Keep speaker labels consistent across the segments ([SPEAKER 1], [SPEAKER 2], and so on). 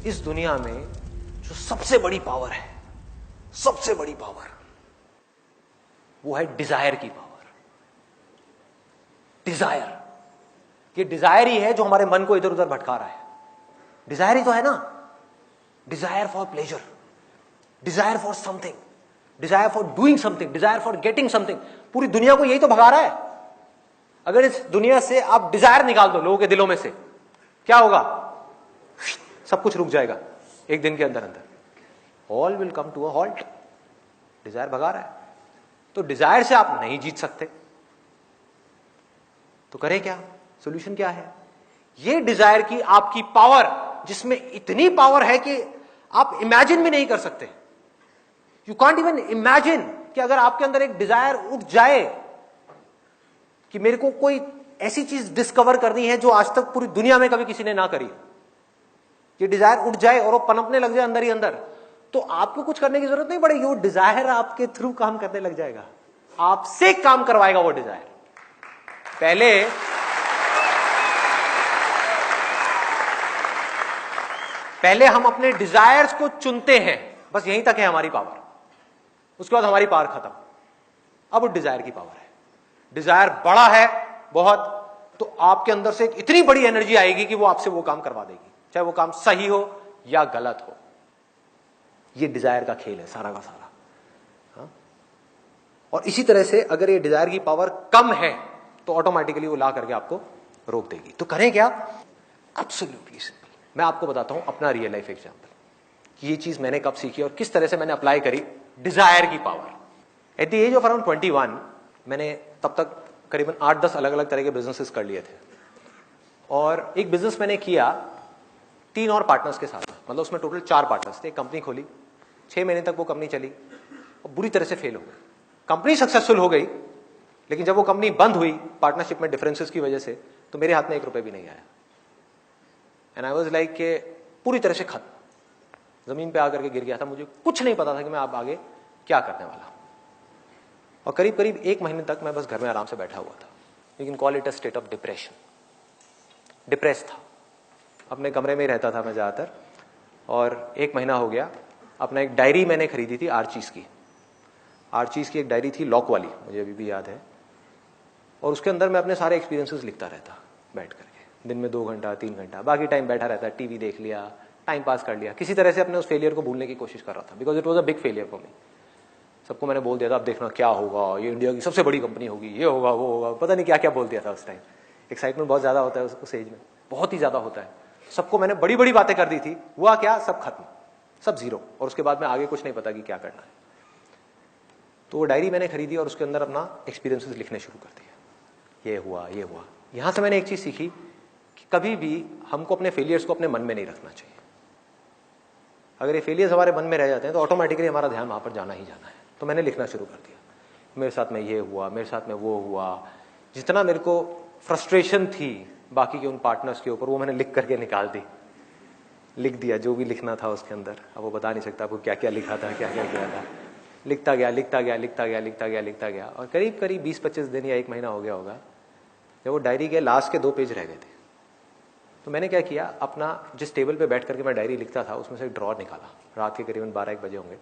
[SPEAKER 1] इस दुनिया में जो सबसे बड़ी पावर है, सबसे बड़ी पावर, वो है डिजायर की पावर। डिजायर, ये डिजायर ही है जो हमारे मन को इधर उधर भटका रहा है। डिजायर ही तो है ना, desire for pleasure, desire for something, desire for doing something, desire for getting something. पूरी दुनिया को यही तो भगा रहा है। अगर इस दुनिया से आप डिजायर निकाल दो लोगों के दिलों में से, क्या होगा? सब कुछ रुक जाएगा एक दिन के अंदर अंदर। All will come to a halt. Desire भगा रहा है। तो डिजायर से आप नहीं जीत सकते, तो करें क्या? सॉल्यूशन क्या है? ये डिजायर की आपकी पावर, जिसमें इतनी पावर है कि आप इमेजिन भी नहीं कर सकते। यू कांट इवन इमेजिन कि अगर आपके अंदर एक डिजायर उठ जाए कि मेरे को कोई ऐसी चीज डिस्कवर करनी है जो आज तक पूरी दुनिया में कभी किसी ने ना करी, ये डिजायर उठ जाए और वो पनपने लग जाए अंदर ही अंदर, तो आपको कुछ करने की जरूरत नहीं पड़ेगी। वो डिजायर आपके थ्रू काम करने लग जाएगा, आपसे काम करवाएगा वो डिजायर। पहले हम अपने डिजायर्स को चुनते हैं, बस यहीं तक है हमारी पावर। उसके बाद हमारी पावर खत्म। अब वो डिजायर की पावर है। डिजायर बड़ा है बहुत, तो आपके अंदर से एक इतनी बड़ी एनर्जी आएगी कि वो आपसे वो काम करवा देगी, चाहे वो काम सही हो या गलत हो। ये डिजायर का खेल है सारा का सारा। हाँ? और इसी तरह से अगर ये डिजायर की पावर कम है तो ऑटोमेटिकली वो ला करके आपको रोक देगी। तो करें क्या? Absolutely simple. मैं आपको बताता हूं अपना रियल लाइफ एग्जांपल कि ये चीज मैंने कब सीखी और किस तरह से मैंने अप्लाई करी डिजायर की power. At the age of around 21 मैंने तब तक करीबन 8-10 अलग अलग तरह के बिजनेसेस कर लिए थे। और एक बिजनेस मैंने किया 3 और पार्टनर्स के साथ, मतलब उसमें टोटल 4 पार्टनर्स थे। कंपनी खोली, 6 महीने तक वो कंपनी चली और बुरी तरह से फेल हो गई। कंपनी सक्सेसफुल हो गई, लेकिन जब वो कंपनी बंद हुई पार्टनरशिप में डिफरेंसेस की वजह से, तो मेरे हाथ में 1 रुपए भी नहीं आया। एंड आई वाज लाइक के पूरी तरह से खत्म, जमीन पे आकर के गिर गया था। मुझे कुछ नहीं पता था कि मैं अब आगे क्या करने वाला हूं। और करीब करीब 1 महीने तक मैं बस घर में आराम से बैठा हुआ था। You can call it a state of depression. Depress था, अपने कमरे में ही रहता था मैं ज्यादातर। और 1 महीना हो गया। अपना एक डायरी मैंने खरीदी थी आर्चीज की। आर्चीज की एक डायरी थी लॉक वाली, मुझे अभी भी याद है। और उसके अंदर मैं अपने सारे एक्सपीरियंसेस लिखता रहता बैठ करके, दिन में 2 घंटा 3 घंटा। बाकी टाइम बैठा रहता, टीवी देख लिया, टाइम पास कर लिया, किसी तरह से अपने उस फेलियर को भूलने की कोशिश कर रहा था, because it was a big failure for me. सबको मैंने बोल दिया था अब देखना क्या होगा, ये इंडिया की सबसे बड़ी कंपनी होगी, ये होगा वो होगा, पता नहीं क्या क्या बोल दिया था उस टाइम। एक्साइटमेंट बहुत ज्यादा होता है उस एज में, बहुत ही ज्यादा होता है। सबको मैंने बड़ी बड़ी बातें कर दी थी। हुआ क्या? सब खत्म, सब जीरो। और उसके बाद में आगे कुछ नहीं पता कि क्या करना है। तो वो डायरी मैंने खरीदी और उसके अंदर अपना एक्सपीरियंसेस लिखने शुरू कर दिया। ये हुआ, ये हुआ। यहां से मैंने एक चीज सीखी कि कभी भी हमको अपने फेलियर्स को अपने मन में नहीं रखना चाहिए। अगर ये फेलियर्स हमारे मन में रह जाते हैं तो ऑटोमेटिकली हमारा ध्यान वहां पर जाना ही जाना है। तो मैंने लिखना शुरू कर दिया, मेरे साथ में ये हुआ, मेरे साथ में वो हुआ। जितना मेरे को फ्रस्ट्रेशन थी बाकी के उन पार्टनर्स के ऊपर, वो मैंने लिख करके निकाल दी, लिख दिया जो भी लिखना था उसके अंदर। अब वो बता नहीं सकता आपको क्या क्या लिखा था, क्या क्या किया था। लिखता गया, लिखता गया, लिखता गया, लिखता गया, लिखता गया। और करीब करीब 20-25 दिन या 1 महीना हो गया होगा, जब वो डायरी के लास्ट के 2 पेज रह गए थे, तो मैंने क्या किया, अपना जिस टेबल पे बैठ करके मैं डायरी लिखता था उसमें से एक ड्रॉर निकाला। रात के करीबन 12-1 बजे होंगे।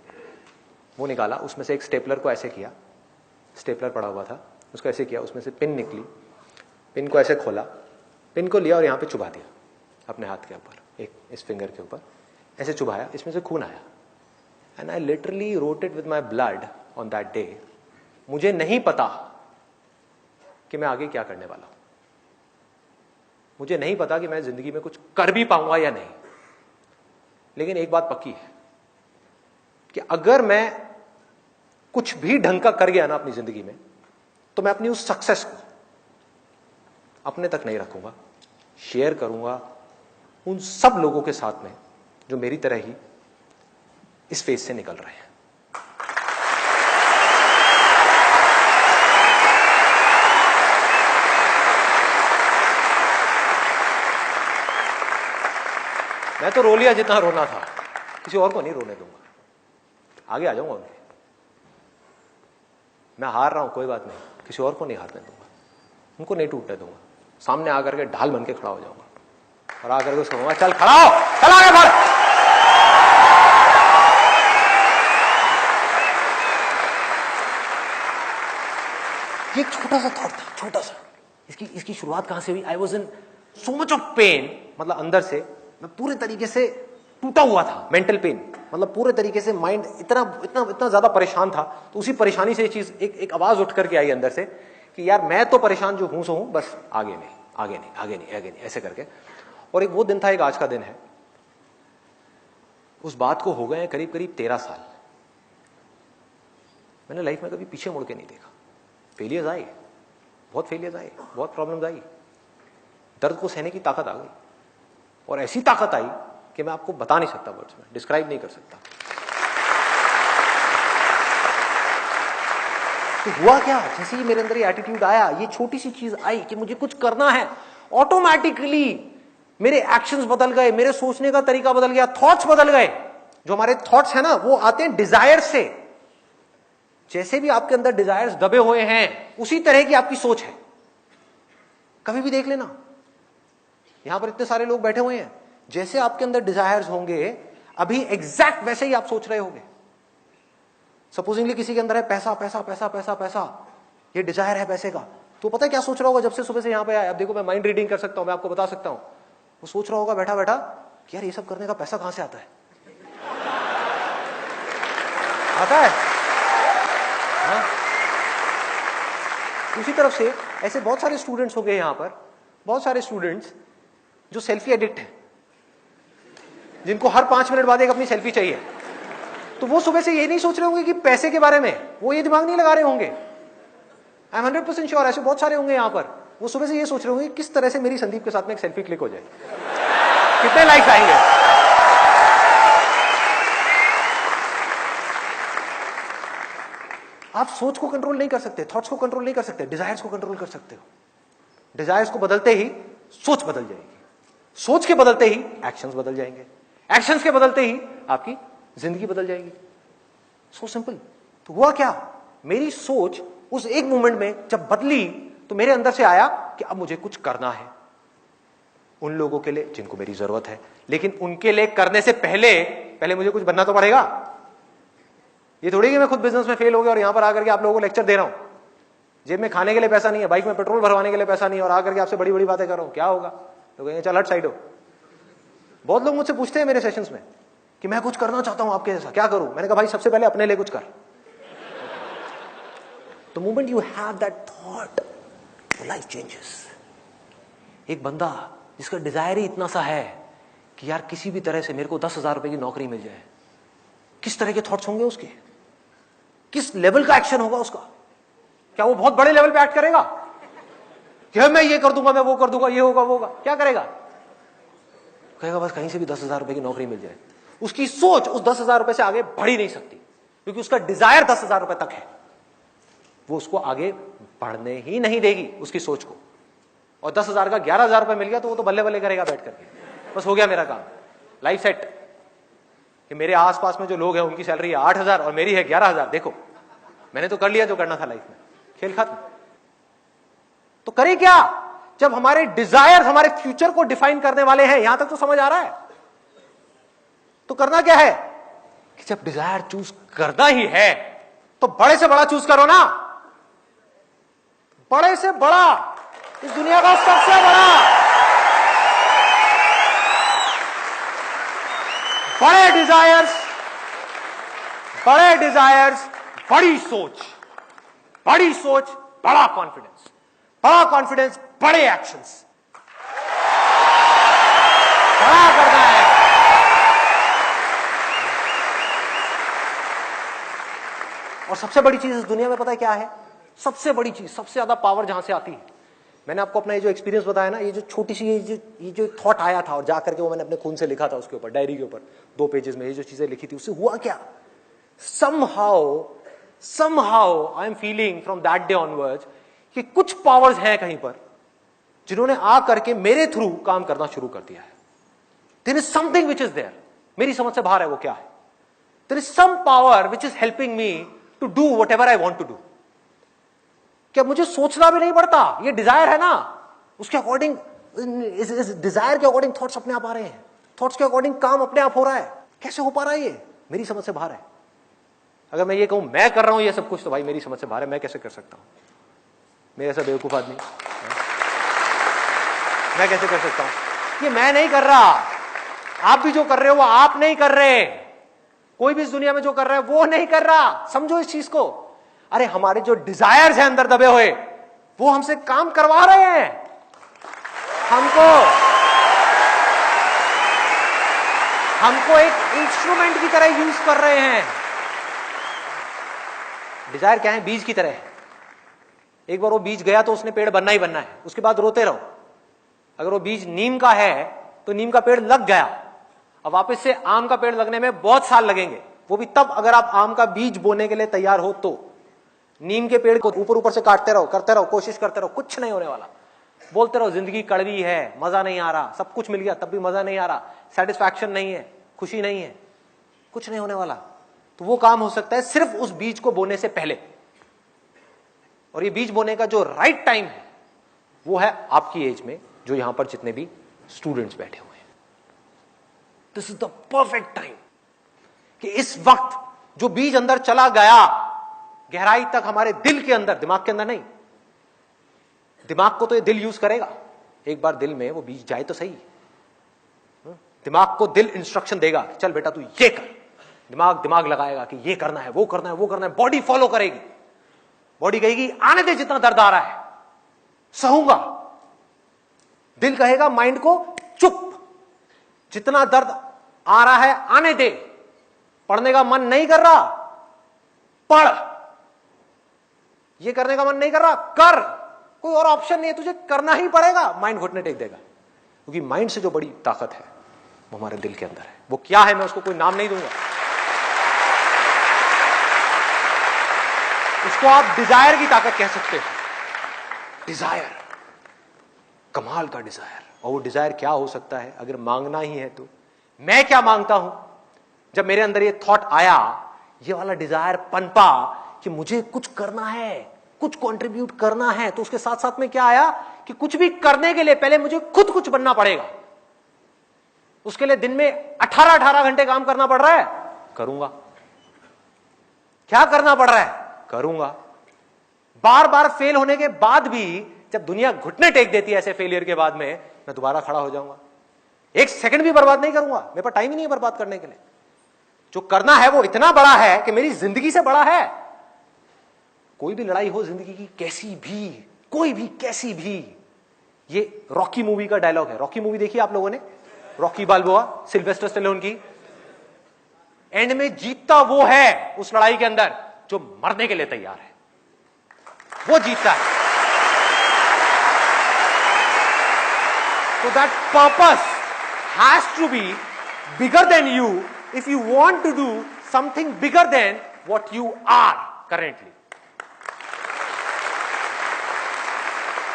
[SPEAKER 1] वो निकाला, उसमें से एक स्टेपलर को ऐसे किया, स्टेपलर पड़ा हुआ था, उसको ऐसे किया, उसमें से पिन निकली, पिन को ऐसे खोला, पिन को लिया और यहाँ पे चुभा दिया अपने हाथ के ऊपर, एक इस फिंगर के ऊपर ऐसे चुभाया, इसमें से खून आया। And I literally wrote it with my blood on that day. मुझे नहीं पता कि मैं आगे क्या करने वाला हूं, मुझे नहीं पता कि मैं जिंदगी में कुछ कर भी पाऊंगा या नहीं। लेकिन एक बात पक्की है कि अगर मैं कुछ भी ढंग का कर गया ना अपनी जिंदगी में, तो मैं अपनी उस सक्सेस को अपने तक नहीं रखूंगा, शेयर करूंगा उन सब लोगों के साथ में जो मेरी तरह ही इस फेज से निकल रहे हैं। मैं तो रो लिया जितना रोना था, किसी और को नहीं रोने दूंगा, आगे आ जाऊंगा उनके। मैं हार रहा हूं कोई बात नहीं, किसी और को नहीं हारने दूंगा, उनको नहीं टूटने दूंगा। सामने आकर के ढाल बन के खड़ा हो जाऊंगा और आकर के उसको कहूंगा चल खड़ा हो, चल आगे बढ़। ये एक छोटा सा थॉट था, छोटा सा। इसकी शुरुआत कहां से हुई? I was in so much of pain, मतलब अंदर से मैं पूरे तरीके से टूटा हुआ था, मेंटल पेन, मतलब पूरे तरीके से माइंड इतना इतना इतना ज्यादा परेशान था। तो उसी परेशानी से ये चीज एक आवाज उठ करके आई अंदर से कि यार मैं तो परेशान जो हूं सो हूं, बस आगे नहीं, आगे नहीं, आगे नहीं, आगे नहीं, ऐसे करके। और एक वो दिन था, एक आज का दिन है। उस बात को हो गए करीब करीब 13 साल। मैंने लाइफ में कभी पीछे मुड़ के नहीं देखा। फेलियर्स आए, बहुत फेलियर्स आए, बहुत प्रॉब्लम्स आई, दर्द को सहने की ताकत आ गई, और ऐसी ताकत आई कि मैं आपको बता नहीं सकता, वर्ड्स में डिस्क्राइब नहीं कर सकता। तो हुआ क्या, जैसे ही मेरे अंदर ये एटीट्यूड आया, ये छोटी सी चीज आई कि मुझे कुछ करना है, ऑटोमेटिकली मेरे एक्शंस बदल गए, मेरे सोचने का तरीका बदल गया, थॉट्स बदल गए। जो हमारे थॉट्स है ना, वो आते हैं डिजायर से। जैसे भी आपके अंदर डिजायर्स दबे हुए हैं, उसी तरह की आपकी सोच है। कभी भी देख लेना, यहां पर इतने सारे लोग बैठे हुए हैं, जैसे आपके अंदर डिजायर्स होंगे, अभी एग्जैक्ट वैसे ही आप सोच रहे होंगे। सपोजिंगली किसी के अंदर है पैसा पैसा पैसा पैसा पैसा, ये डिजायर है पैसे का, तो पता है क्या सोच रहा होगा? जब से सुबह से यहां पे आया, अब देखो मैं माइंड रीडिंग कर सकता हूं, मैं आपको बता सकता हूं। वो सोच रहा होगा बैठा बैठा कि यार ये सब करने का पैसा कहां से आता है? आता है हाँ? उसी तरफ से ऐसे बहुत सारे स्टूडेंट्स हो गए यहां पर, बहुत सारे स्टूडेंट्स जो सेल्फी एडिक्ट हैं, जिनको हर 5 मिनट बाद एक अपनी सेल्फी चाहिए। तो वो सुबह से ये नहीं सोच रहे होंगे कि पैसे के बारे में, वो ये दिमाग नहीं लगा रहे होंगे। आई एम 100% श्योर ऐसे बहुत सारे होंगे यहां पर, वो सुबह से ये सोच रहे होंगे किस तरह से मेरी संदीप के साथ में एक सेल्फी क्लिक हो जाए, कितने लाइक्स आएंगे। आप सोच को कंट्रोल नहीं कर सकते, थॉट्स को कंट्रोल नहीं कर सकते, डिजायर्स को कंट्रोल कर सकते हो। डिजायर्स को बदलते ही सोच बदल जाएगी, सोच के बदलते ही एक्शंस बदल जाएंगे, एक्शंस के बदलते ही आपकी जिंदगी बदल जाएगी। So simple. तो हुआ क्या, मेरी सोच उस एक मोमेंट में जब बदली, तो मेरे अंदर से आया कि अब मुझे कुछ करना है उन लोगों के लिए जिनको मेरी जरूरत है, लेकिन उनके लिए करने से पहले मुझे कुछ बनना तो पड़ेगा। ये थोड़ी कि मैं खुद बिजनेस में फेल हो गया और यहां पर आकर के आप लोगों को लेक्चर दे रहा हूं, जेब में खाने के लिए पैसा नहीं है, बाइक में पेट्रोल भरवाने के लिए पैसा नहीं है, और आकर के आपसे बड़ी बड़ी बातें कर रहा हूं, क्या होगा? तो कहेंगे चल हट साइड हो। बहुत लोग मुझसे पूछते हैं मेरे सेशंस में कि मैं कुछ करना चाहता हूं आपके जैसा, क्या करूं? मैंने कहा भाई सबसे पहले अपने लिए कुछ कर। The moment you have that thought, your life changes. एक बंदा जिसका डिजायर ही इतना सा है कि यार किसी भी तरह से मेरे को 10,000 रुपए की नौकरी मिल जाए, किस तरह के थॉट्स होंगे उसके, किस लेवल का एक्शन होगा उसका? क्या वो बहुत बड़े लेवल पे एक्ट करेगा कि मैं ये कर दूंगा, मैं वो कर दूंगा, ये होगा वो होगा? क्या करेगा? कहेगा बस कहीं से भी 10,000 रुपए की नौकरी मिल जाए। उसकी सोच उस 10,000 रुपए से आगे बढ़ ही नहीं सकती, क्योंकि उसका डिजायर 10,000 रुपए तक है। वो उसको आगे बढ़ने ही नहीं देगी उसकी सोच को। और 10,000 का 11,000 रुपए मिल गया तो वो तो बल्ले बल्ले करेगा बैठ करके, बस हो गया मेरा काम, लाइफ सेट। कि मेरे आसपास में जो लोग हैं उनकी सैलरी है 8,000 और मेरी है 11,000, देखो मैंने तो कर लिया जो करना था लाइफ में, खेल खत्म। तो करें क्या जब हमारे डिजायर हमारे फ्यूचर को डिफाइन करने वाले हैं? यहां तक तो समझ आ रहा है। तो करना क्या है कि जब डिजायर चूज करना ही है तो बड़े से बड़ा चूज करो ना, बड़े से बड़ा, इस दुनिया का सबसे बड़ा। बड़े डिजायर्स, बड़ी सोच, बड़ा कॉन्फिडेंस, बड़े एक्शंस, बड़ा करना है। और सबसे बड़ी चीज इस दुनिया में पता है क्या है? सबसे बड़ी चीज, सबसे ज्यादा पावर जहां से आती है, मैंने आपको अपना ये जो एक्सपीरियंस बताया ना, ये जो छोटी सी ये जो थॉट आया था और जाकर के वो मैंने अपने खून से लिखा था उसके ऊपर, डायरी के ऊपर 2 पेजेस में ये जो चीजें लिखी थी, उससे हुआ क्या? somehow I am feeling from that day onwards कि कुछ पावर्स हैं कहीं पर जिन्होंने आ करके मेरे थ्रू काम करना शुरू कर दिया है। There is something which is there, मेरी समझ से बाहर है वो क्या है। There is some power which is helping me to do whatever I want to do. क्या मुझे सोचना भी नहीं पड़ता, ये डिजायर है ना, उसके अकॉर्डिंग, इस डिजायर के अकॉर्डिंग थॉट्स अपने आप आ रहे हैं, थॉट्स के अकॉर्डिंग काम अपने आप हो रहा है। कैसे हो पा रहा है ये? मेरी समझ से बाहर है। अगर मैं ये कहूं मैं कर रहा हूं ये सब कुछ, तो भाई मेरी समझ से बाहर है, मैं कैसे कर सकता हूं? मेरे ऐसा बेवकूफ आदमी मैं कैसे कर सकता हूं? ये मैं नहीं कर रहा, आप भी जो कर रहे हो वो आप नहीं कर रहे, कोई भी इस दुनिया में जो कर रहा है वो नहीं कर रहा। समझो इस चीज को। अरे हमारे जो डिजायर्स हैं अंदर दबे हुए, वो हमसे काम करवा रहे हैं। हमको एक इंस्ट्रूमेंट की तरह यूज कर रहे हैं। डिजायर क्या है? बीज की तरह है। एक बार वो बीज गया तो उसने पेड़ बनना ही बनना है, उसके बाद रोते रहो। अगर वो बीज नीम का है तो नीम का पेड़ लग गया, अब वापस से आम का पेड़ लगने में बहुत साल लगेंगे, वो भी तब अगर आप आम का बीज बोने के लिए तैयार हो तो। नीम के पेड़ को ऊपर ऊपर से काटते रहो, करते रहो, कोशिश करते रहो, कुछ नहीं होने वाला। बोलते रहो जिंदगी कड़वी है, मजा नहीं आ रहा, सब कुछ मिल गया तब भी मजा नहीं आ रहा, सेटिस्फैक्शन नहीं है, खुशी नहीं है, कुछ नहीं होने वाला। तो वो काम हो सकता है सिर्फ उस बीज को बोने से पहले। और ये बीज बोने का जो राइट टाइम है वो है आपकी एज में, जो यहां पर जितने भी स्टूडेंट्स बैठे हुए हैं। This is the perfect time कि इस वक्त जो बीज अंदर चला गया गहराई तक, हमारे दिल के अंदर, दिमाग के अंदर नहीं, दिमाग को तो ये दिल यूज करेगा, एक बार दिल में वो बीज जाए तो सही। दिमाग को दिल इंस्ट्रक्शन देगा कि चल बेटा तू ये कर, दिमाग लगाएगा कि ये करना है, वो करना है, वो करना है, बॉडी फॉलो करेगी। बॉडी कहेगी आने दे जितना दर्द आ रहा है, सहूंगा। दिल कहेगा माइंड को चुप, जितना दर्द आ रहा है आने दे, पढ़ने का मन नहीं कर रहा पढ़, ये करने का मन नहीं कर रहा कर, कोई और ऑप्शन नहीं है, तुझे करना ही पड़ेगा। माइंड घुटने टेक देगा, क्योंकि माइंड से जो बड़ी ताकत है वो हमारे दिल के अंदर है। वो क्या है मैं उसको कोई नाम नहीं दूंगा, उसको आप डिजायर की ताकत कह सकते हो। डिजायर, कमाल का डिजायर। और वो डिजायर क्या हो सकता है अगर मांगना ही है तो? मैं क्या मांगता हूं? जब मेरे अंदर ये थॉट आया, ये वाला डिजायर पनपा कि मुझे कुछ करना है, कुछ कंट्रीब्यूट करना है, तो उसके साथ साथ में क्या आया कि कुछ भी करने के लिए पहले मुझे खुद कुछ बनना पड़ेगा। उसके लिए दिन में 18 घंटे काम करना पड़ रहा है, करूंगा। क्या करना पड़ रहा है? करूंगा। बार बार फेल होने के बाद भी जब दुनिया घुटने टेक देती है ऐसे फेलियर के बाद में, मैं दोबारा खड़ा हो जाऊंगा। एक सेकंड भी बर्बाद नहीं करूंगा, मेरे पास टाइम ही नहीं है बर्बाद करने के लिए। जो करना है वो इतना बड़ा है कि मेरी जिंदगी से बड़ा है। कोई भी लड़ाई हो जिंदगी की, कैसी भी, कोई भी, कैसी भी। ये रॉकी मूवी का डायलॉग है। रॉकी मूवी देखी आप लोगों ने? रॉकी बाल्बोआ, सिल्वेस्टर स्टेलोन की। एंड में जीतता वो है उस लड़ाई के अंदर जो मरने के लिए तैयार है, वो जीतता है। So that purpose has to be bigger than you if you want to do something bigger than what you are currently.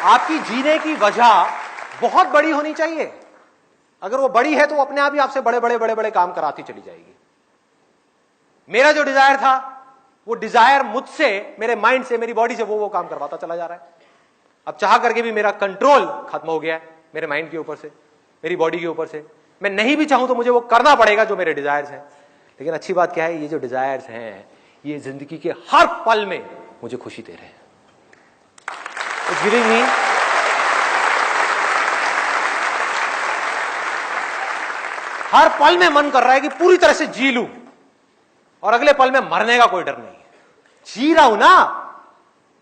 [SPEAKER 1] आपकी जीने की वजह बहुत बड़ी होनी चाहिए। अगर वो बड़ी है तो वो अपने आप ही आपसे बड़े बड़े बड़े बड़े काम कराती चली जाएगी। मेरा जो डिजायर था, वो डिजायर मुझसे, मेरे माइंड से, मेरी बॉडी से वो काम करवाता चला जा रहा है। अब चाह करके भी मेरा कंट्रोल खत्म हो गया है, मेरे माइंड के ऊपर से, मेरी बॉडी के ऊपर से। मैं नहीं भी चाहूं तो मुझे वो करना पड़ेगा जो मेरे डिजायर्स हैं। लेकिन अच्छी बात क्या है, ये जो डिजायर्स हैं ये जिंदगी के हर पल में मुझे खुशी दे रहे हैं। It's giving me हर पल में मन कर रहा है कि पूरी तरह से जी लूं और अगले पल में मरने का कोई डर नहीं है। जी रहा हूं ना,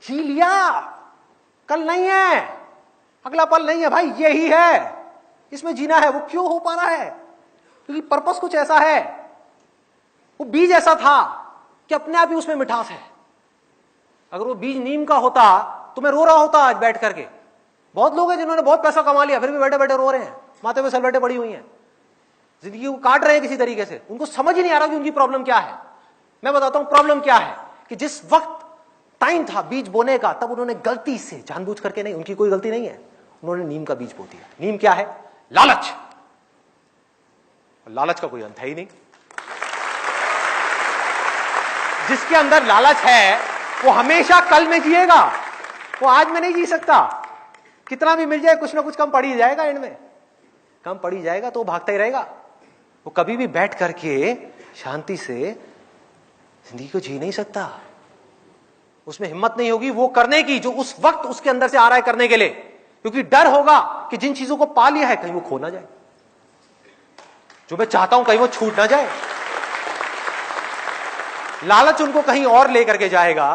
[SPEAKER 1] जी लिया, कल नहीं है, अगला पल नहीं है भाई, यही है, इसमें जीना है। वो क्यों हो पा रहा है? क्योंकि पर्पस कुछ ऐसा है, वो बीज ऐसा था कि अपने आप ही उसमें मिठास है। अगर वो बीज नीम का होता तो मैं रो रहा होता आज बैठ करके। बहुत लोग हैं जिन्होंने बहुत पैसा कमा लिया फिर भी बैठे बैठे रो रहे हैं, माथे पे सलवटें पड़ी हुई हैं, जिंदगी को काट रहे हैं किसी तरीके से। उनको समझ ही नहीं आ रहा कि उनकी प्रॉब्लम क्या है। मैं बताता हूं प्रॉब्लम क्या है, कि जिस वक्त टाइम था बीज बोने का, तब उन्होंने गलती से, जानबूझ करके नहीं, उनकी कोई गलती नहीं है, उन्होंने नीम का बीज बो दिया। नीम क्या है? लालच। लालच का कोई अंत है ही नहीं। जिसके अंदर लालच है वो हमेशा कल में जिएगा, वो आज में नहीं जी सकता। कितना भी मिल जाए कुछ ना कुछ कम पड़ ही जाएगा, एंड में कम पड़ ही जाएगा, तो वो भागता ही रहेगा। वो कभी भी बैठ करके शांति से जिंदगी को जी नहीं सकता। उसमें हिम्मत नहीं होगी वो करने की जो उस वक्त उसके अंदर से आ रहा है करने के लिए, क्योंकि डर होगा कि जिन चीजों को पा लिया है कहीं वो खो ना जाए, जो मैं चाहता हूं कहीं वो छूट ना जाए। लालच उनको कहीं और लेकर के जाएगा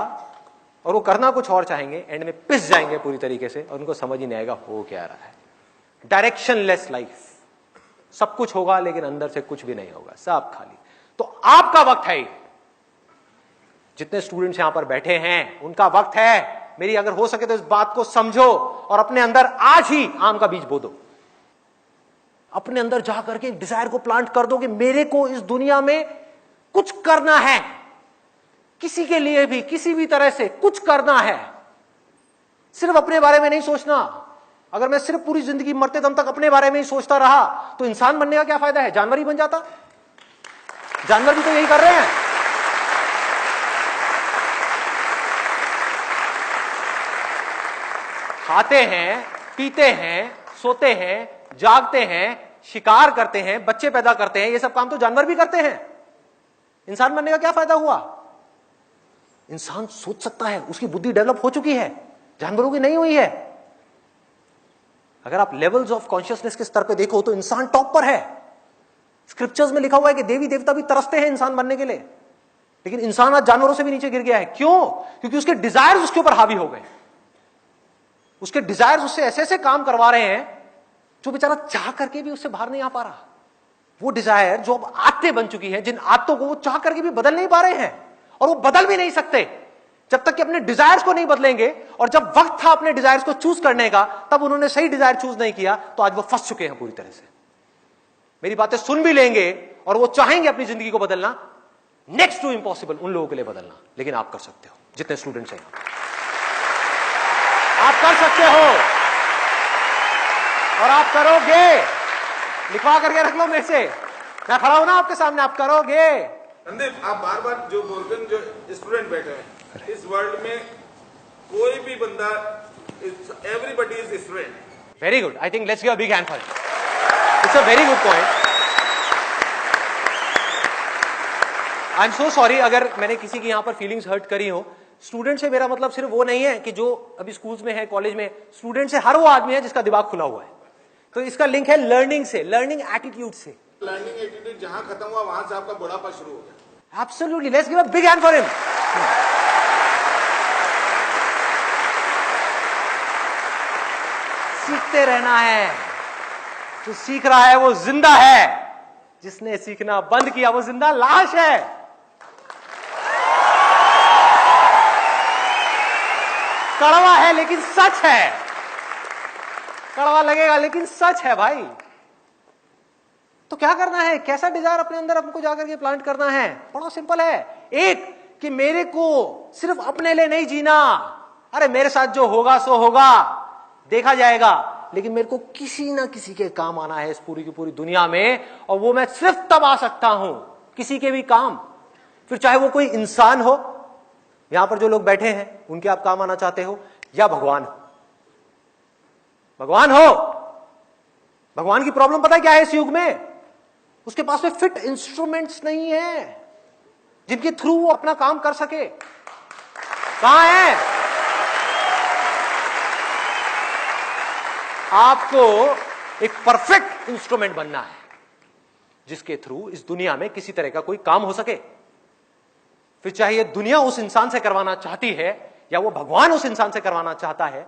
[SPEAKER 1] और वो करना कुछ और चाहेंगे, एंड में पिस जाएंगे पूरी तरीके से और उनको समझ ही नहीं आएगा हो क्या रहा है। डायरेक्शनलेस लाइफ, सब कुछ होगा लेकिन अंदर से कुछ भी नहीं होगा, सब खाली। तो आपका वक्त है, जितने स्टूडेंट्स यहां पर बैठे हैं उनका वक्त है। मेरी अगर हो सके तो इस बात को समझो और अपने अंदर आज ही आम का बीज बो दो। अपने अंदर जा करके डिजायर को प्लांट कर दो कि मेरे को इस दुनिया में कुछ करना है, किसी के लिए भी किसी भी तरह से कुछ करना है। सिर्फ अपने बारे में नहीं सोचना। अगर मैं सिर्फ पूरी जिंदगी मरते दम तक अपने बारे में ही सोचता रहा तो इंसान बनने का क्या फायदा है, जानवर ही बन जाता। जानवर भी तो यही कर रहे हैं। खाते हैं, पीते हैं, सोते हैं, जागते हैं, शिकार करते हैं, बच्चे पैदा करते हैं, ये सब काम तो जानवर भी करते हैं। इंसान बनने का क्या फायदा हुआ? इंसान सोच सकता है, उसकी बुद्धि डेवलप हो चुकी है, जानवरों की नहीं हुई है। अगर आप लेवल्स ऑफ कॉन्शियसनेस के स्तर पे देखो तो इंसान टॉप पर है। स्क्रिप्चर्स में लिखा हुआ है कि देवी देवता भी तरसते हैं इंसान बनने के लिए, लेकिन इंसान आज जानवरों से भी नीचे गिर गया है। क्यों? क्योंकि उसके डिजायर्स उसके ऊपर हावी हो गए। उसके डिजायर्स उससे ऐसे ऐसे काम करवा रहे हैं जो बेचारा चाह करके भी उससे बाहर नहीं आ पा रहा। वो डिजायर जो अब आदतें बन चुकी हैं, जिन आदतों को वो चाह करके भी बदल नहीं पा रहे हैं, और वो बदल भी नहीं सकते जब तक कि अपने डिजायर्स को नहीं बदलेंगे। और जब वक्त था अपने डिजायर्स को चूज करने का, तब उन्होंने सही डिजायर चूज नहीं किया, तो आज वो फंस चुके हैं पूरी तरह से। मेरी बातें सुन भी लेंगे और वो चाहेंगे अपनी जिंदगी को बदलना, नेक्स्ट टू इम्पॉसिबल उन लोगों के लिए बदलना, लेकिन आप कर सकते हो। जितने स्टूडेंट्स हैं आप कर सकते हो और आप करोगे। लिखवा करके रख लो मेरे से, मैं खड़ा हूं ना आपके सामने, आप करोगे।
[SPEAKER 2] संदीप, आप बार बार जो बोलते हैं, जो स्टूडेंट बैठे हैं इस वर्ल्ड में, कोई भी बंदा, everybody is student.
[SPEAKER 1] Very good, I think let's give a big hand for it. It's a very good point. I am so sorry अगर मैंने किसी की यहां पर फीलिंग्स हर्ट करी हो। स्टूडेंट से मेरा मतलब सिर्फ वो नहीं है कि जो अभी स्कूल्स में है, कॉलेज में। स्टूडेंट से हर वो आदमी है जिसका दिमाग खुला हुआ है। तो इसका लिंक है लर्निंग से, लर्निंग एटीट्यूड से।
[SPEAKER 2] लर्निंग एटीट्यूड जहां खत्म हुआ वहां से आपका बुढ़ापा शुरू हो गया।
[SPEAKER 1] Absolutely, let's give a big hand for him. सीखते रहना है। जो सीख रहा है वो जिंदा है, जिसने सीखना बंद किया वो जिंदा लाश है। कड़वा है लेकिन सच है, कड़वा लगेगा लेकिन सच है भाई। तो क्या करना है, कैसा डिजायर अपने अंदर हमको जाकर के प्लांट करना है? बड़ा सिंपल है। एक, कि मेरे को सिर्फ अपने लिए नहीं जीना। अरे मेरे साथ जो होगा सो होगा, देखा जाएगा, लेकिन मेरे को किसी ना किसी के काम आना है इस पूरी की पूरी दुनिया में। और वो मैं सिर्फ तब आ सकता हूं, किसी के भी काम, फिर चाहे वो कोई इंसान हो, यहां पर जो लोग बैठे हैं उनके आप काम आना चाहते हो, या भगवान हो। भगवान हो, भगवान की प्रॉब्लम पता है क्या है इस युग में? उसके पास में फिट इंस्ट्रूमेंट्स नहीं है जिनके थ्रू वो अपना काम कर सके। कहां है? आपको एक परफेक्ट इंस्ट्रूमेंट बनना है जिसके थ्रू इस दुनिया में किसी तरह का कोई काम हो सके। फिर चाहे ये दुनिया उस इंसान से करवाना चाहती है या वो भगवान उस इंसान से करवाना चाहता है,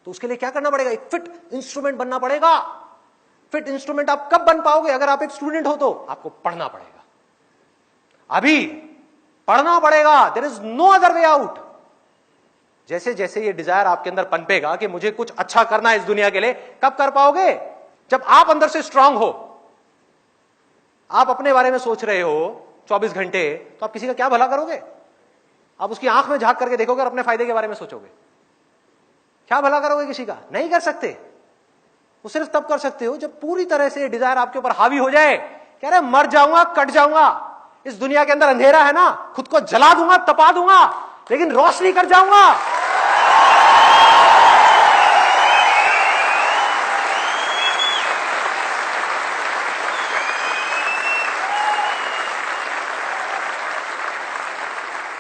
[SPEAKER 1] तो उसके लिए क्या करना पड़ेगा? एक फिट इंस्ट्रूमेंट बनना पड़ेगा। फिट इंस्ट्रूमेंट आप कब बन पाओगे? अगर आप एक स्टूडेंट हो तो आपको पढ़ना पड़ेगा, अभी पढ़ना पड़ेगा। There is no other way out. जैसे जैसे ये डिजायर आपके अंदर पनपेगा कि मुझे कुछ अच्छा करना है इस दुनिया के लिए, कब कर पाओगे? जब आप अंदर से स्ट्रांग हो। आप अपने बारे में सोच रहे हो 24 घंटे, तो आप किसी का क्या भला करोगे? आप उसकी आंख में झांक करके देखोगे और अपने फायदे के बारे में सोचोगे, क्या भला करोगे किसी का? नहीं कर सकते। वो सिर्फ तब कर सकते हो जब पूरी तरह से डिजायर आपके ऊपर हावी हो जाए। कह रहे मर जाऊंगा, कट जाऊंगा, इस दुनिया के अंदर अंधेरा है ना, खुद को जला दूंगा, तपा दूंगा, लेकिन रोशनी कर जाऊंगा।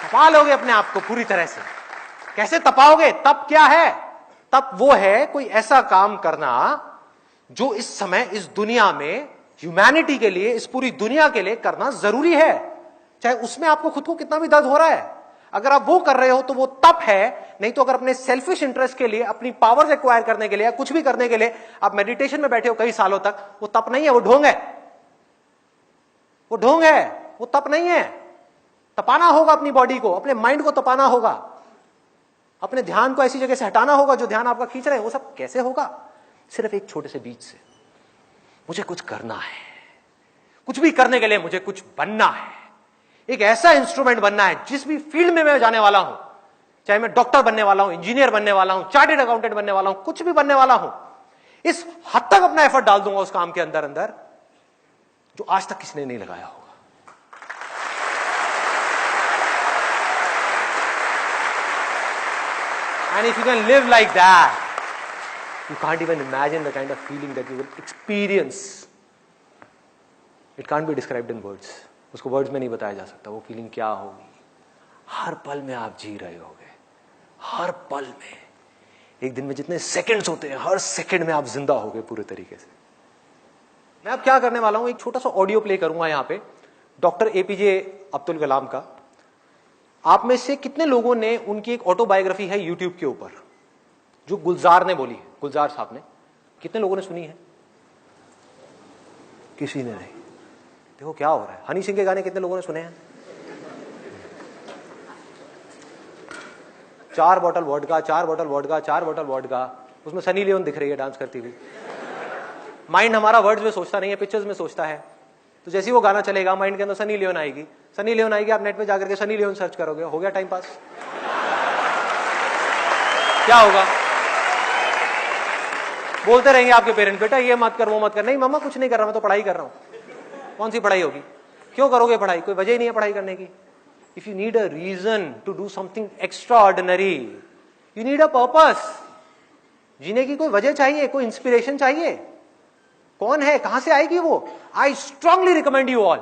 [SPEAKER 1] तपा लोगे अपने आप को पूरी तरह से। कैसे तपाओगे? तप क्या है? तप वो है कोई ऐसा काम करना जो इस समय इस दुनिया में ह्यूमैनिटी के लिए, इस पूरी दुनिया के लिए करना जरूरी है, चाहे उसमें आपको खुद को कितना भी दर्द हो रहा है। अगर आप वो कर रहे हो तो वो तप है। नहीं तो अगर अपने सेल्फिश इंटरेस्ट के लिए, अपनी पावर्स एक्वायर करने के लिए, कुछ भी करने के लिए आप मेडिटेशन में बैठे हो कई सालों तक, वो तप नहीं है, वो ढोंग है। वो ढोंग है, वो तप नहीं है। तपाना होगा अपनी बॉडी को, अपने माइंड को तपाना होगा, अपने ध्यान को ऐसी जगह से हटाना होगा जो ध्यान आपका खींच रहे हैं। वो सब कैसे होगा? सिर्फ एक छोटे से बीज से। मुझे कुछ करना है, कुछ भी करने के लिए मुझे कुछ बनना है, एक ऐसा इंस्ट्रूमेंट बनना है जिस भी फील्ड में मैं जाने वाला हूं, चाहे मैं डॉक्टर बनने वाला हूं, इंजीनियर बनने वाला हूं, चार्टर्ड अकाउंटेंट बनने वाला हूं, कुछ भी बनने वाला हूं, इस हद तक अपना एफर्ट डाल दूंगा उस काम के अंदर अंदर जो आज तक किसी ने नहीं लगाया होगा। And if you can live like that, you can't even imagine the kind of feeling that you will experience. It can't be described in words. उसको वर्ड्स में नहीं बताया जा सकता वो फीलिंग क्या होगी। हर पल में आप जी रहे होगे, हर पल में। एक दिन में जितने सेकंड्स होते हैं, हर सेकंड में आप जिंदा होगे पूरे तरीके से। मैं अब क्या करने वाला हूं, एक छोटा सा ऑडियो प्ले करूंगा यहां पे डॉक्टर एपीजे अब्दुल कलाम का। आप में से कितने लोगों ने, उनकी एक ऑटोबायोग्राफी है यूट्यूब के ऊपर जो गुलजार ने बोली है, गुलजार साहब ने, कितने लोगों ने सुनी है? किसी ने नहीं। देखो क्या हो रहा है। हनी सिंह के गाने कितने लोगों ने सुने हैं? 4 bottle vodka, 4 bottle vodka, 4 bottle vodka. उसमें सनी लियोन दिख रही है डांस करती हुई। माइंड हमारा वर्ड्स में सोचता नहीं है, पिक्चर्स में सोचता है। तो जैसे ही वो गाना चलेगा माइंड के अंदर सनी लियोन आएगी। सनी लियोन आएगी, आप नेट पे जाकर के सनी लियोन सर्च करोगे, हो गया टाइम पास। क्या होगा? बोलते रहेंगे आपके पेरेंट्स, बेटा ये मत कर, वो मत कर। नहीं मम्मा कुछ नहीं कर रहा, मैं तो पढ़ाई कर रहा हूं। कौन सी पढ़ाई होगी? क्यों करोगे पढ़ाई? कोई वजह ही नहीं है पढ़ाई करने की। If you need a reason to do something extraordinary, you need a purpose. जीने की कोई वजह चाहिए, कोई इंस्पिरेशन चाहिए। कौन है, कहां से आएगी वो? I strongly recommend you all,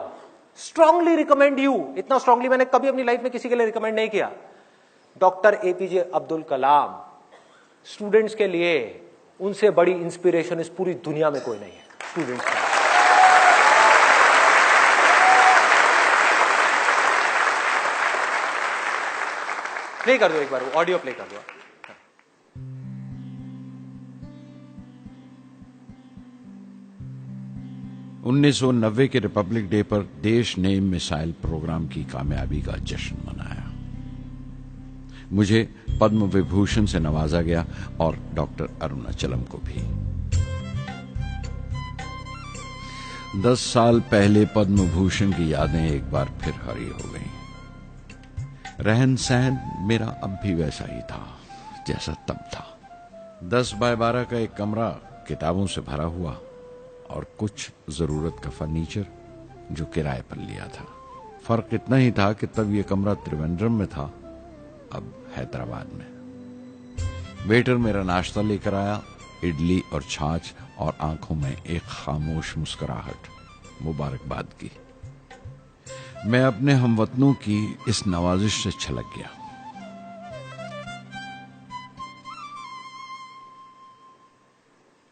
[SPEAKER 1] strongly recommend you. इतना स्ट्रांगली मैंने कभी अपनी लाइफ में किसी के लिए रिकमेंड नहीं किया। Doctor APJ Abdul Kalam. Students के लिए उनसे बड़ी इंस्पिरेशन इस पूरी दुनिया में कोई नहीं है। स्टूडेंट्स के लिए प्ले कर दो एक बार, वो ऑडियो प्ले कर दो।
[SPEAKER 3] 1990 के रिपब्लिक डे पर देश ने मिसाइल प्रोग्राम की कामयाबी का जश्न मनाया। मुझे पद्म विभूषण से नवाजा गया और डॉक्टर अरुणाचलम को भी। 10 साल पहले पद्म भूषण की यादें एक बार फिर हरी हो गईं। रहन सहन मेरा अब भी वैसा ही था जैसा तब था। 10 बाय 12 का एक कमरा किताबों से भरा हुआ और कुछ जरूरत का फर्नीचर जो किराए पर लिया था। फर्क इतना ही था कि तब यह कमरा त्रिवेंद्रम में था, अब हैदराबाद में। वेटर मेरा नाश्ता लेकर आया, इडली और छाछ, और आंखों में एक खामोश मुस्कुराहट मुबारकबाद की। मैं अपने हमवतनों की इस नवाजिश से छलक गया।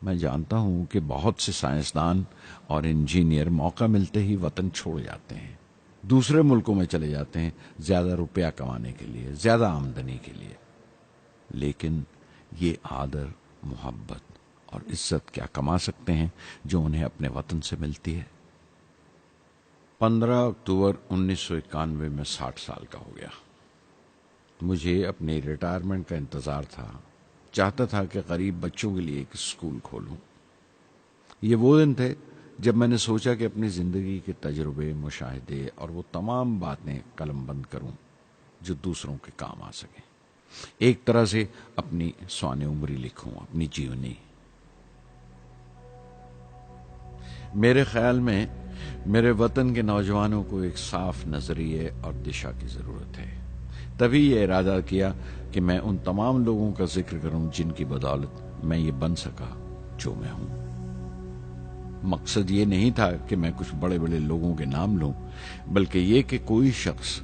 [SPEAKER 3] मैं जानता हूं कि बहुत से साइंसदान और इंजीनियर मौका मिलते ही वतन छोड़ जाते हैं, दूसरे मुल्कों में चले जाते हैं ज्यादा रुपया कमाने के लिए, ज्यादा आमदनी के लिए। लेकिन ये आदर, मोहब्बत और इज्जत क्या कमा सकते हैं जो उन्हें अपने वतन से मिलती है। 15 अक्टूबर 1991 में 60 साल का हो गया। मुझे अपने रिटायरमेंट का इंतजार था। चाहता था कि गरीब बच्चों के लिए एक स्कूल खोलूं। ये वो दिन थे जब मैंने सोचा कि अपनी जिंदगी के तजुर्बे, मुशाहिदे और वो तमाम बातें कलमबंद करूं जो दूसरों के काम आ सके। एक तरह से अपनी स्वाने उम्री लिखूं, अपनी जीवनी। मेरे ख्याल में मेरे वतन के नौजवानों को एक साफ नजरिए और दिशा की जरूरत है। तभी ये इरादा किया कि मैं उन तमाम लोगों का जिक्र करूं जिनकी बदौलत मैं ये बन सका जो मैं हूं। मकसद ये नहीं था कि मैं कुछ बड़े बड़े लोगों के नाम लूं, बल्कि ये कि कोई शख्स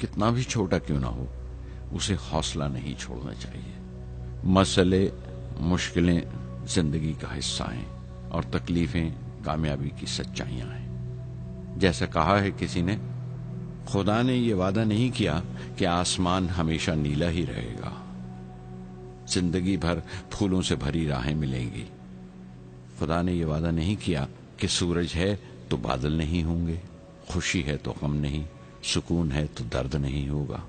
[SPEAKER 3] कितना भी छोटा क्यों ना हो, उसे हौसला नहीं छोड़ना चाहिए। मसले, मुश्किलें जिंदगी का हिस्सा हैं और तकलीफें कामयाबी की सच्चाइयां हैं। जैसा कहा है किसी ने, खुदा ने यह वादा नहीं किया कि आसमान हमेशा नीला ही रहेगा, जिंदगी भर फूलों से भरी राहें मिलेंगी। खुदा ने यह वादा नहीं किया कि सूरज है तो बादल नहीं होंगे, खुशी है तो गम नहीं, सुकून है तो दर्द नहीं होगा।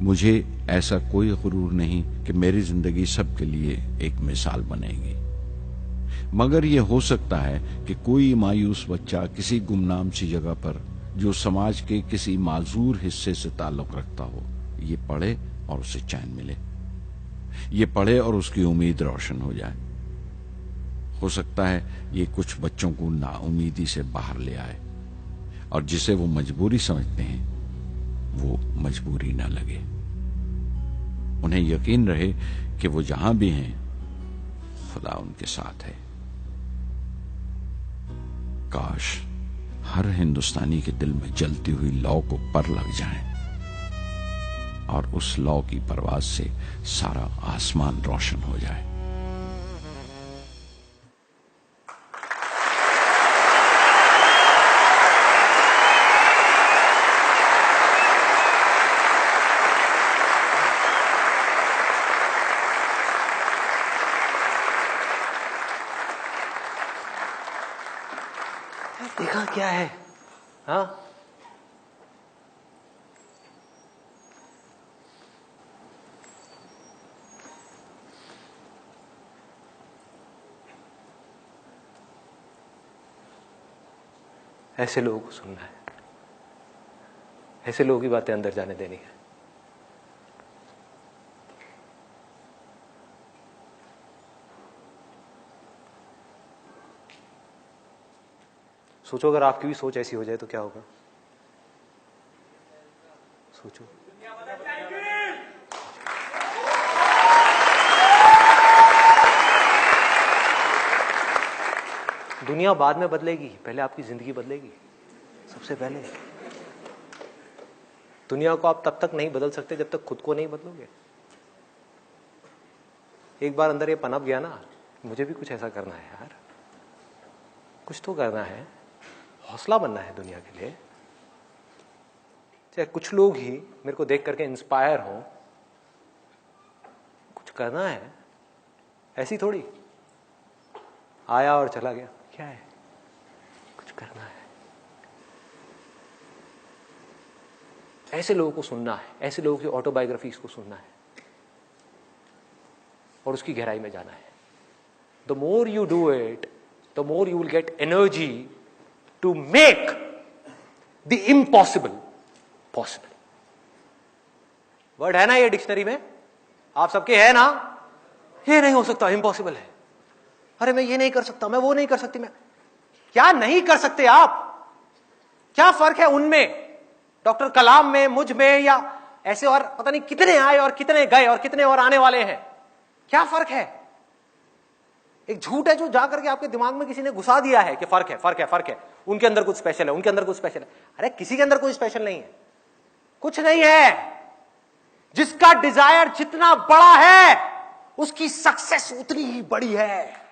[SPEAKER 3] मुझे ऐसा कोई गुरूर नहीं कि मेरी जिंदगी सबके लिए एक मिसाल बनेगी, मगर यह हो सकता है कि कोई मायूस बच्चा किसी गुमनाम सी जगह पर जो समाज के किसी माजूर हिस्से से ताल्लुक रखता हो, ये पढ़े और उसे चैन मिले, ये पढ़े और उसकी उम्मीद रोशन हो जाए। हो सकता है ये कुछ बच्चों को नाउमीदी से बाहर ले आए और जिसे वो मजबूरी समझते हैं वो मजबूरी ना लगे। उन्हें यकीन रहे कि वो जहां भी हैं खुदा उनके साथ है। काश हर हिंदुस्तानी के दिल में जलती हुई लौ को पर लग जाए और उस लौ की परवाज से सारा आसमान रोशन हो जाए।
[SPEAKER 1] देखा क्या है? हाँ, ऐसे लोगों को सुनना है, ऐसे लोगों की बातें अंदर जाने देनी है। सोचो अगर आपकी भी सोच ऐसी हो जाए तो क्या होगा? सोचो। दुनिया बाद में बदलेगी, पहले आपकी जिंदगी बदलेगी। सबसे पहले दुनिया को आप तब तक नहीं बदल सकते जब तक खुद को नहीं बदलोगे। एक बार अंदर ये पनप गया ना, मुझे भी कुछ ऐसा करना है यार, कुछ तो करना है, हौसला बनना है दुनिया के लिए। चाहे कुछ लोग ही मेरे को देख करके इंस्पायर हो, कुछ करना है। ऐसी थोड़ी आया और चला गया, क्या है? कुछ करना है। ऐसे लोगों को सुनना है, ऐसे लोगों की ऑटोबायोग्राफीज को सुनना है और उसकी गहराई में जाना है। The more you do it, the more you will get energy to make the impossible possible. Word है ना ये डिक्शनरी में, आप सबके है ना? ये नहीं हो सकता, इम्पॉसिबल है। अरे मैं ये नहीं कर सकता, मैं वो नहीं कर सकती। मैं क्या नहीं कर सकते आप? क्या फर्क है उनमें, डॉक्टर कलाम में, मुझ में, या ऐसे और पता नहीं कितने आए और कितने गए और कितने और आने वाले हैं? क्या फर्क है? एक झूठ है जो जाकर के आपके दिमाग में किसी ने घुसा दिया है कि फर्क है, फर्क है, फर्क है, उनके अंदर कुछ स्पेशल है, उनके अंदर कुछ स्पेशल है। अरे किसी के अंदर कोई स्पेशल नहीं है, कुछ नहीं है। जिसका डिजायर जितना बड़ा है उसकी सक्सेस उतनी ही बड़ी है।